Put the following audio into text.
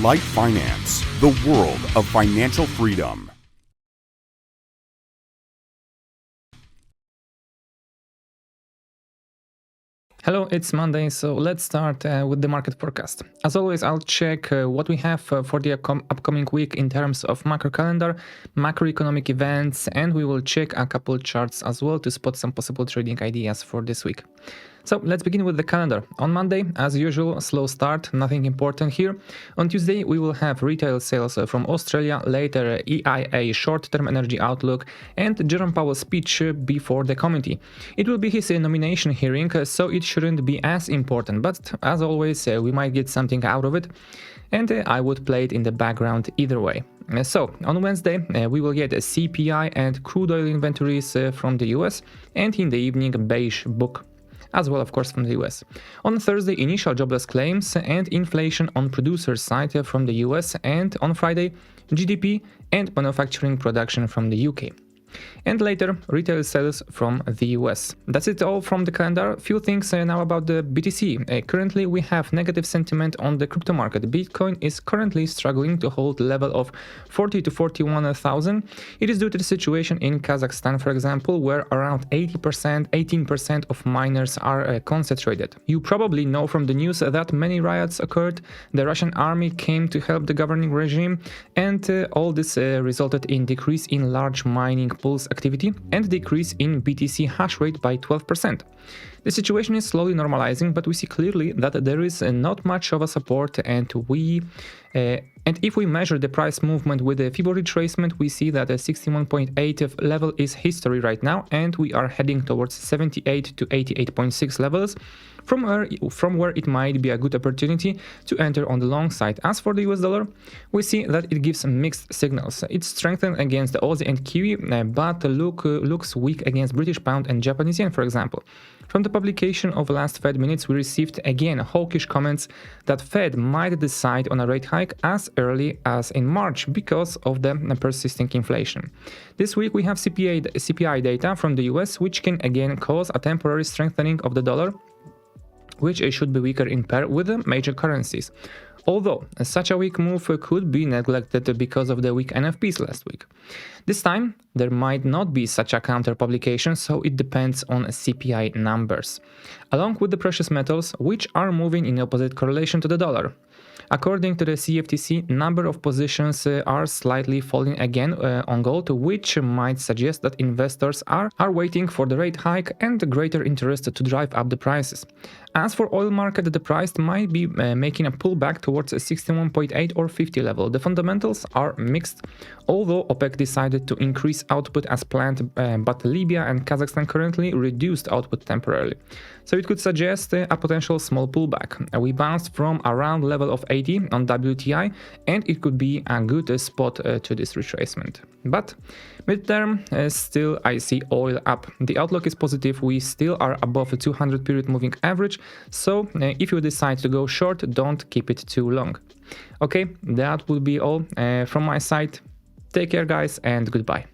LiteFinance, the world of financial freedom. Hello, it's Monday, so let's start with the market forecast. As always, I'll check what we have for the upcoming week in terms of macro calendar, macroeconomic events, and we will check a couple charts as well to spot some possible trading ideas for this week. So let's begin with the calendar. On Monday, as usual, slow start, nothing important here. On Tuesday, we will have retail sales from Australia, later EIA short-term energy outlook, and Jerome Powell's speech before the committee. It will be his nomination hearing, so it shouldn't be as important, but as always, we might get something out of it, and I would play it in the background either way. So, on Wednesday, we will get a CPI and crude oil inventories from the US, and in the evening, beige book, as well, of course, from the US. On Thursday, initial jobless claims and inflation on producer side from the US, and on Friday, GDP and manufacturing production from the UK. And later, retail sales from the US. That's it all from the calendar. Few things now about the BTC. Currently, we have negative sentiment on the crypto market. Bitcoin is currently struggling to hold the level of 40 to 41,000. It is due to the situation in Kazakhstan, for example, where around 18% of miners are concentrated. You probably know from the news that many riots occurred. The Russian army came to help the governing regime, and all this resulted in decrease in large mining pools activity and decrease in BTC hash rate by 12%. The situation is slowly normalizing, but we see clearly that there is not much of a support, and if we measure the price movement with the Fibo retracement, we see that a 61.8 level is history right now, and we are heading towards 78 to 88.6 levels, from where it might be a good opportunity to enter on the long side. As for the US dollar, we see that it gives mixed signals. It's strengthened against the Aussie and Kiwi, but looks weak against British pound and Japanese yen, for example. From the publication of last Fed minutes, we received again hawkish comments that Fed might decide on a rate hike as early as in March because of the persisting inflation. This week we have CPI data from the US, which can again cause a temporary strengthening of the dollar, which should be weaker in pair with the major currencies. Although such a weak move could be neglected because of the weak NFPs last week. This time, there might not be such a counter publication, so it depends on CPI numbers, along with the precious metals, which are moving in opposite correlation to the dollar. According to the CFTC, number of positions are slightly falling again on gold, which might suggest that investors are waiting for the rate hike and greater interest to drive up the prices. As for oil market, the price might be making a pullback towards a 61.8 or 50 level. The fundamentals are mixed, although OPEC decided to increase output as planned, but Libya and Kazakhstan currently reduced output temporarily. So it could suggest a potential small pullback. We bounced from around level of 80 on WTI, and it could be a good spot to this retracement. But midterm, still I see oil up. The outlook is positive. We still are above the 200 period moving average. So if you decide to go short, don't keep it too long. Okay, that would be all from my side. Take care, guys, and goodbye.